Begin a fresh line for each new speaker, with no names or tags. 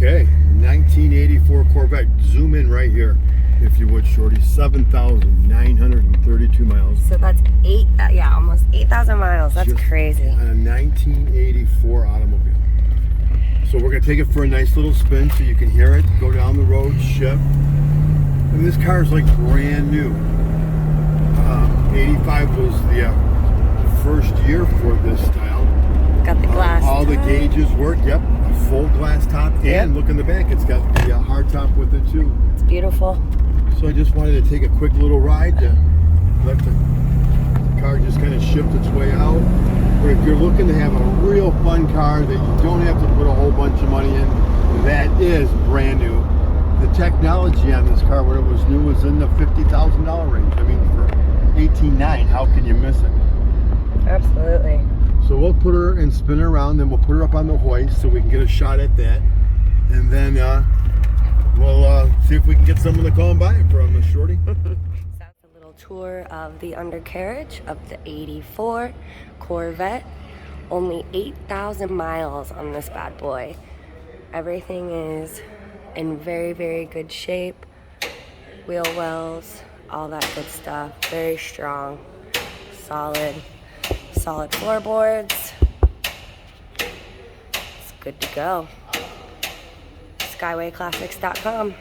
Okay, 1984 Corvette. Zoom in right here, if you would, Shorty. 7,932 miles.
So that's almost 8,000 miles. That's
Just
crazy.
On a 1984 automobile. So we're gonna take it for a nice little spin so you can hear it go down the road, shift. I mean, this car is like brand new. 85 was the first year for this style.
Got the glass
all the
top.
gauges work. Yep, a full glass top, and look in the back, it's got the hard top with it too.
It's beautiful.
So I just wanted to take a quick little ride to let the car just kind of shift its way out. But if you're looking to have a real fun car that you don't have to put a whole bunch of money in, that is brand new. The technology on this car when it was new was in the $50,000 range. I mean, for 18.9, how can you miss it?
Absolutely.
So we'll put her and spin her around, then we'll put her up on the hoist so we can get a shot at that. And then we'll see if we can get someone to call and buy it from us, Shorty.
That's a little tour of the undercarriage of the 84 Corvette. Only 8,000 miles on this bad boy. Everything is in very, very good shape. Wheel wells, all that good stuff. Very strong, solid floorboards. It's good to go. Skywayclassics.com.